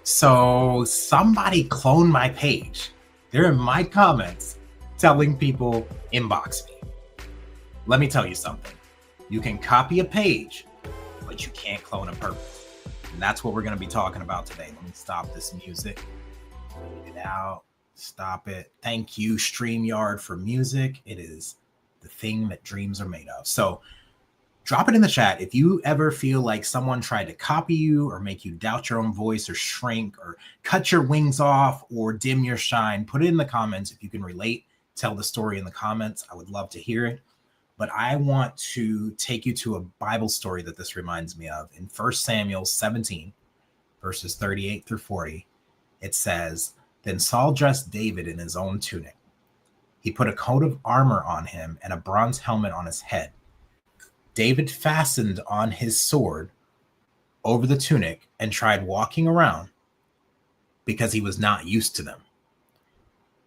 So somebody cloned my page. They're in my comments telling people inbox me. Let me tell you something. You can copy a page, but you can't clone a purpose. And that's what we're going to be talking about today. Let me stop this music. Get it out. Stop it. Thank you, StreamYard, for music. It is the thing that dreams are made of. So drop it in the chat if you ever feel like someone tried to copy you or make you doubt your own voice or shrink or cut your wings off or dim your shine. Put it in the comments if you can relate. Tell the story in the comments. I would love to hear it. But I want to take you to a Bible story that this reminds me of. In 1 Samuel 17, verses 38 through 40, it says, "Then Saul dressed David in his own tunic. He put a coat of armor on him and a bronze helmet on his head. David fastened on his sword over the tunic and tried walking around because he was not used to them.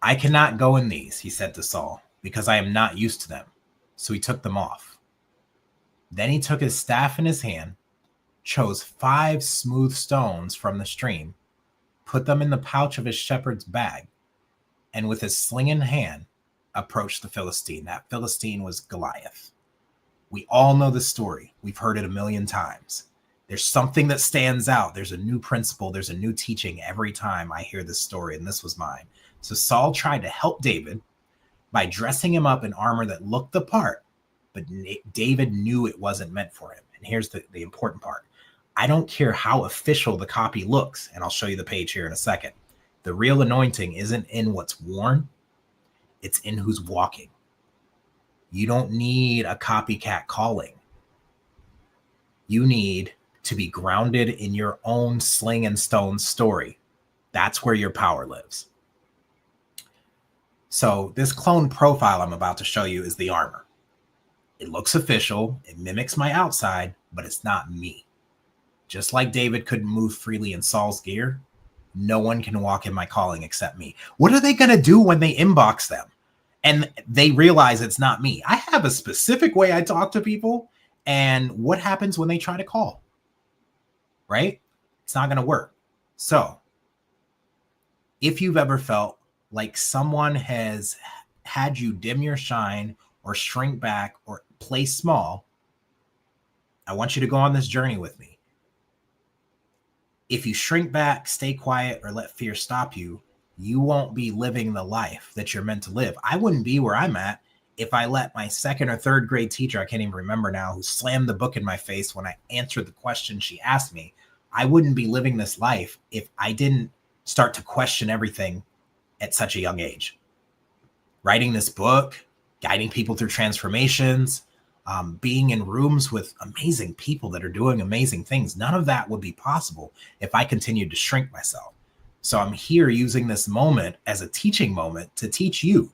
'I cannot go in these,' he said to Saul, 'because I am not used to them.' So he took them off. Then he took his staff in his hand, chose 5 smooth stones from the stream, put them in the pouch of his shepherd's bag, and with his sling in hand, approached the Philistine." That Philistine was Goliath. We all know the story. We've heard it a million times. There's something that stands out. There's a new principle. There's a new teaching every time I hear this story, and this was mine. So Saul tried to help David by dressing him up in armor that looked the part, but David knew it wasn't meant for him. And here's the important part. I don't care how official the copy looks, and I'll show you the page here in a second. The real anointing isn't in what's worn. It's in who's walking. You don't need a copycat calling. You need to be grounded in your own sling and stone story. That's where your power lives. So this clone profile I'm about to show you is the armor. It looks official. It mimics my outside, but it's not me. Just like David couldn't move freely in Saul's gear, no one can walk in my calling except me. What are they going to do when they inbox them and they realize it's not me? I have a specific way I talk to people, and what happens when they try to call? Right? It's not going to work. So if you've ever felt like someone has had you dim your shine or shrink back or play small, I want you to go on this journey with me. If you shrink back, stay quiet, or let fear stop you, you won't be living the life that you're meant to live. I wouldn't be where I'm at if I let my 2nd or 3rd grade teacher, I can't even remember now, who slammed the book in my face when I answered the question she asked me. I wouldn't be living this life if I didn't start to question everything at such a young age. Writing this book, guiding people through transformations, being in rooms with amazing people that are doing amazing things. None of that would be possible if I continued to shrink myself. So I'm here using this moment as a teaching moment to teach you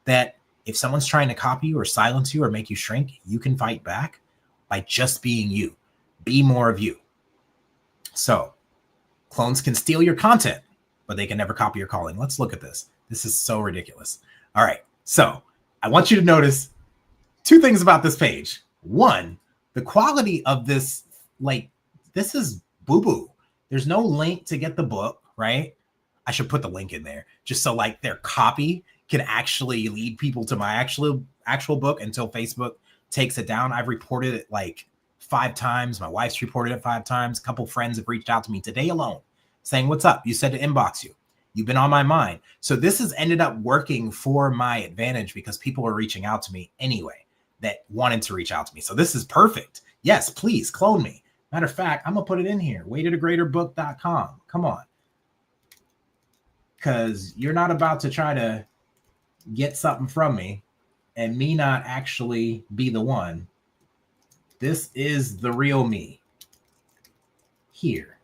that if someone's trying to copy you or silence you or make you shrink, you can fight back by just being you. Be more of you. So clones can steal your content, but they can never copy your calling. Let's look at this. This is so ridiculous. All right. So I want you to notice 2 things about this page. 1, the quality of this, like, this is boo-boo. There's no link to get the book, right? I should put the link in there just so like their copy can actually lead people to my actual book until Facebook takes it down. I've reported it like 5 times. My wife's reported it 5 times. A couple friends have reached out to me today alone saying, "What's up? You said to inbox you. You've been on my mind." So this has ended up working for my advantage because people are reaching out to me anyway that wanted to reach out to me. So this is perfect. Yes, please clone me. Matter of fact, I'm going to put it in here. waitatoGreaterBook.com. Come on. Because you're not about to try to get something from me and me not actually be the one. This is the real me. Here.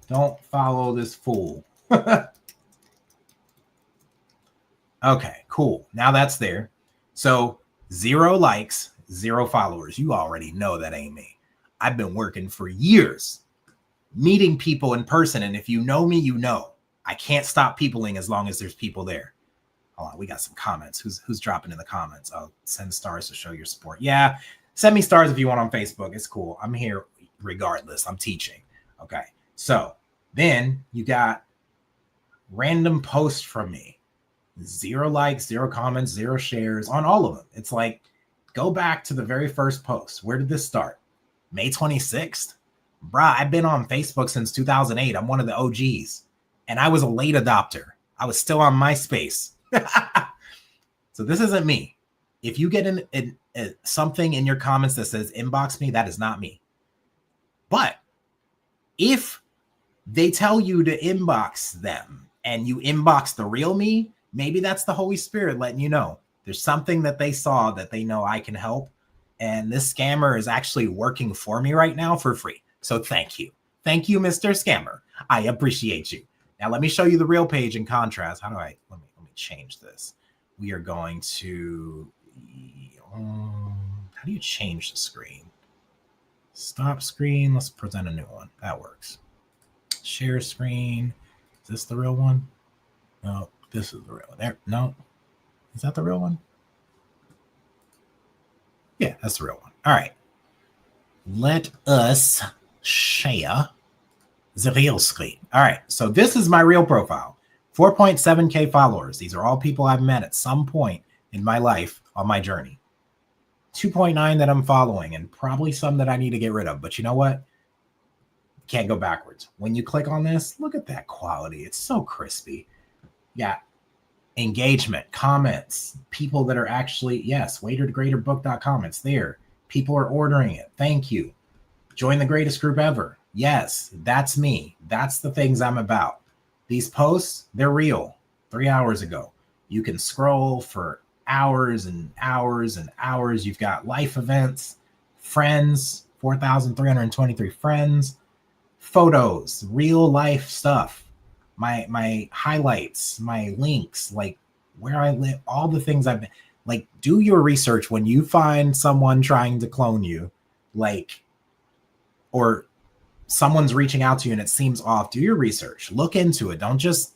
Don't follow this fool. Okay, cool. Now that's there. So 0 likes, 0 followers. You already know that ain't me. I've been working for years, meeting people in person. And if you know me, you know I can't stop peopling as long as there's people there. Hold on, we got some comments. Who's dropping in the comments? Oh, send stars to show your support. Yeah, send me stars if you want on Facebook. It's cool. I'm here regardless. I'm teaching. Okay, so Then you got random posts from me. 0 likes, 0 comments, 0 shares on all of them. It's like, go back to the very first post. Where did this start? May 26th? Bruh, I've been on Facebook since 2008. I'm one of the OGs. And I was a late adopter. I was still on MySpace. So this isn't me. If you get something in your comments that says inbox me, that is not me. But if they tell you to inbox them and you inbox the real me, maybe that's the Holy Spirit letting you know there's something that they saw that they know I can help. And this scammer is actually working for me right now for free. So thank you. Thank you, Mr. Scammer. I appreciate you. Now let me show you the real page in contrast. How do I, let me change this. We are going to, how do you change the screen? Stop screen. Let's present a new one. That works. Share screen. Is this the real one? No, this is the real one. There. No. Is that the real one? Yeah, that's the real one. All right. Let us share the real screen. All right. So this is my real profile. 4.7K followers. These are all people I've met at some point in my life on my journey. 2.9 that I'm following, and probably some that I need to get rid of. But you know what? Can't go backwards. When you click on this, look at that quality. It's so crispy. Yeah. Engagement, comments, people that are actually, yes, waitertogreaterbook.com. It's there. People are ordering it. Thank you. Join the greatest group ever. Yes, that's me. That's the things I'm about. These posts, they're real. 3 hours ago. You can scroll for hours and hours and hours. You've got life events, friends, 4,323 friends, photos, real life stuff, my highlights, my links, like where I live, all the things I've been, like, do your research when you find someone trying to clone you, like, or someone's reaching out to you and it seems off. Do your research, look into it. Don't just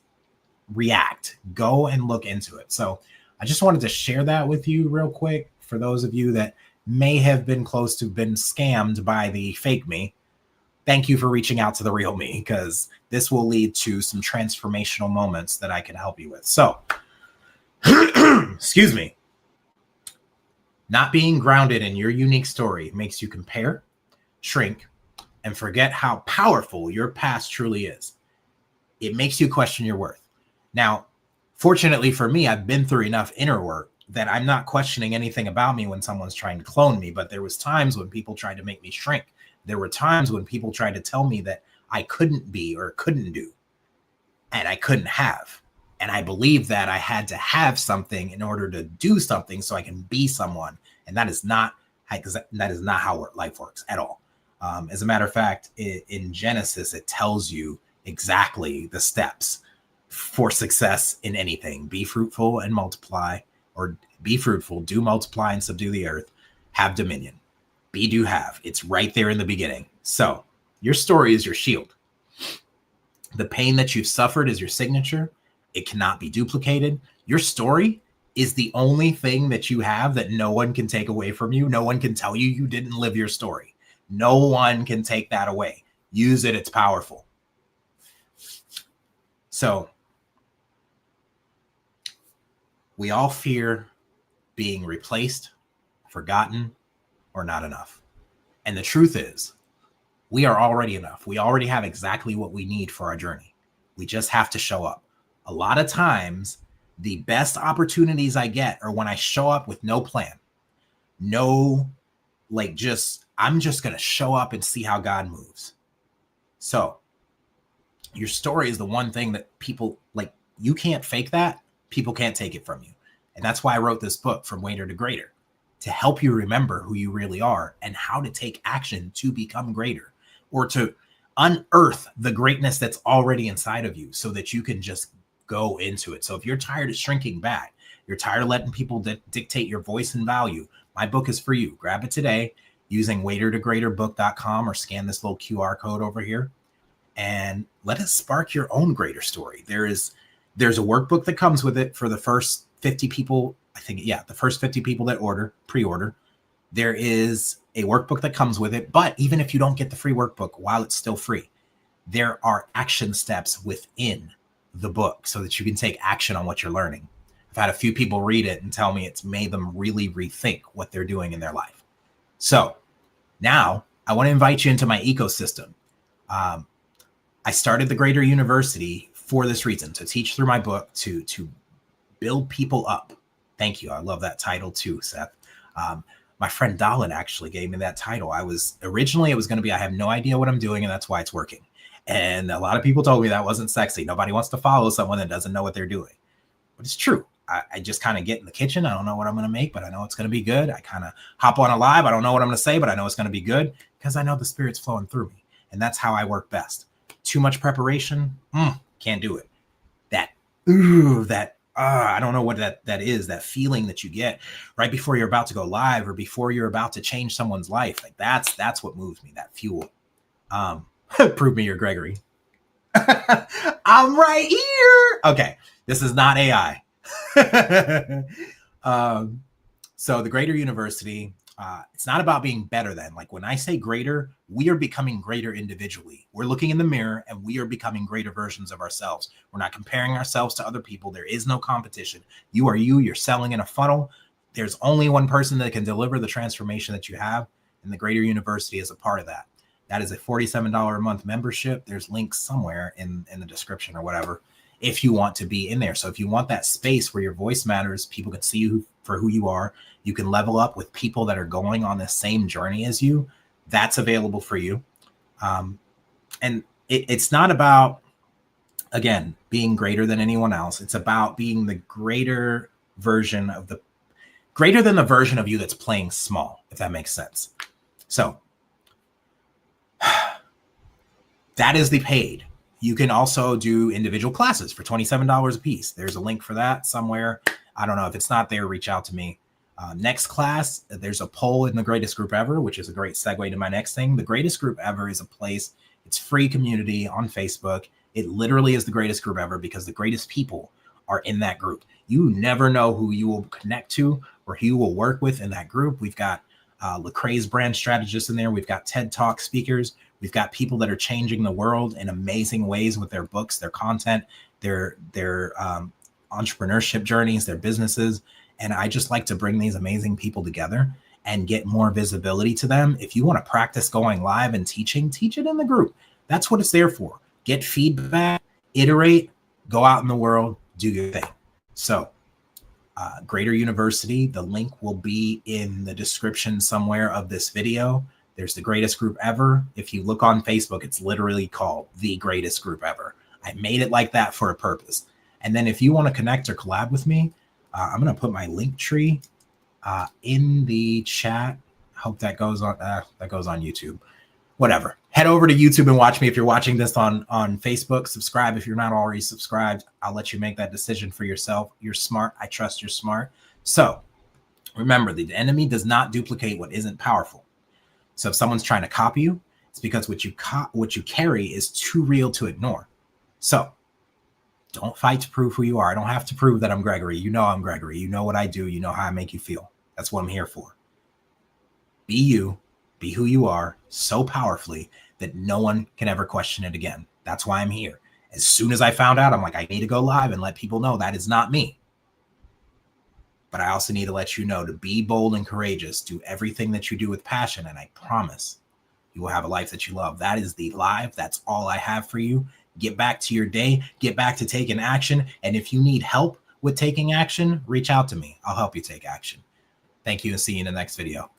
react, go and look into it. So I just wanted to share that with you real quick for those of you that may have been close to been scammed by the fake me. Thank you for reaching out to the real me, because this will lead to some transformational moments that I can help you with. So, excuse me. Not being grounded in your unique story makes you compare, shrink, and forget how powerful your past truly is. It makes you question your worth. Now, fortunately for me, I've been through enough inner work that I'm not questioning anything about me when someone's trying to clone me. But there was times when people tried to make me shrink. There were times when people tried to tell me that I couldn't be or couldn't do, and I couldn't have. And I believed that I had to have something in order to do something so I can be someone. And that is not how life works at all. As a matter of fact, in Genesis, it tells you exactly the steps for success in anything. Be fruitful and multiply, or be fruitful, do multiply and subdue the earth, have dominion. Be, do, have. It's right there in the beginning. So your story is your shield. The pain that you've suffered is your signature. It cannot be duplicated. Your story is the only thing that you have that no one can take away from you. No one can tell you you didn't live your story. No one can take that away. Use it. It's powerful. So we all fear being replaced, forgotten, or not enough. And the truth is, we are already enough. We already have exactly what we need for our journey. We just have to show up. A lot of times, the best opportunities I get are when I show up with no plan. No, like, I'm just going to show up and see how God moves. So your story is the one thing that people, like, you can't fake that. People can't take it from you. And that's why I wrote this book, From Waiter to Greater, to help you remember who you really are and how to take action to become greater, or to unearth the greatness that's already inside of you so that you can just go into it. So if you're tired of shrinking back, you're tired of letting people dictate your voice and value, my book is for you. Grab it today using waitertogreaterbook.com, or scan this little QR code over here and let us spark your own greater story. There's a workbook that comes with it for the first 50 people. I think, yeah, the first 50 people that pre-order, there is a workbook that comes with it. But even if you don't get the free workbook, while it's still free, there are action steps within the book so that you can take action on what you're learning. I've had a few people read it and tell me it's made them really rethink what they're doing in their life. So now I want to invite you into my ecosystem. I started the Greater University for this reason, to teach through my book, to build people up. Thank you. I love that title too, Seth. My friend Dalit actually gave me that title. Originally it was going to be, I have no idea what I'm doing and that's why it's working. And a lot of people told me that wasn't sexy. Nobody wants to follow someone that doesn't know what they're doing. But it's true. I just kind of get in the kitchen. I don't know what I'm going to make, but I know it's going to be good. I kind of hop on a live. I don't know what I'm going to say, but I know it's going to be good because I know the Spirit's flowing through me. And that's how I work best. Too much preparation, can't do it. I don't know what that is, that feeling that you get right before you're about to go live or before you're about to change someone's life. Like that's what moves me, that fuel. Prove me you're Gregory. I'm right here. Okay, this is not AI. So the Greater University, it's not about being better than. Like when I say greater, we are becoming greater individually. We're looking in the mirror and we are becoming greater versions of ourselves. We're not comparing ourselves to other people. There is no competition. You are you. You're selling in a funnel. There's only one person that can deliver the transformation that you have, and the Greater University is a part of that. That is a $47 a month membership. There's links somewhere in the description or whatever if you want to be in there. So if you want that space where your voice matters, people can see you for who you are, you can level up with people that are going on the same journey as you, that's available for you. And it's not about, again, being greater than anyone else. It's about being the greater version of greater than the version of you that's playing small, if that makes sense. So that is the paid. You can also do individual classes for $27 a piece. There's a link for that somewhere. I don't know. If it's not there, reach out to me. Next class, there's a poll in the Greatest Group Ever, which is a great segue to my next thing. The Greatest Group Ever is a place, it's free community on Facebook. It literally is the greatest group ever because the greatest people are in that group. You never know who you will connect to or who you will work with in that group. We've got Lecrae's brand strategists in there. We've got TED Talk speakers. We've got people that are changing the world in amazing ways with their books, their content, their entrepreneurship journeys, their businesses. And I just like to bring these amazing people together and get more visibility to them. If you want to practice going live and teaching, teach it in the group. That's what it's there for. Get feedback, iterate, go out in the world, do your thing. So Greater University, the link will be in the description somewhere of this video. There's the Greatest Group Ever. If you look on Facebook, it's literally called the Greatest Group Ever. I made it like that for a purpose. And then if you want to connect or collab with me, I'm going to put my link tree in the chat. I hope that goes on YouTube. Whatever. Head over to YouTube and watch me. If you're watching this on Facebook, subscribe. If you're not already subscribed, I'll let you make that decision for yourself. You're smart. I trust you're smart. So remember, the enemy does not duplicate what isn't powerful. So if someone's trying to copy you, it's because what you carry is too real to ignore. So don't fight to prove who you are. I don't have to prove that I'm Gregory. You know I'm Gregory. You know what I do. You know how I make you feel. That's what I'm here for. Be you. Be who you are so powerfully that no one can ever question it again. That's why I'm here. As soon as I found out, I'm like, I need to go live and let people know that is not me. But I also need to let you know to be bold and courageous. Do everything that you do with passion. And I promise you will have a life that you love. That is the live. That's all I have for you. Get back to your day. Get back to taking action. And if you need help with taking action, reach out to me. I'll help you take action. Thank you and see you in the next video.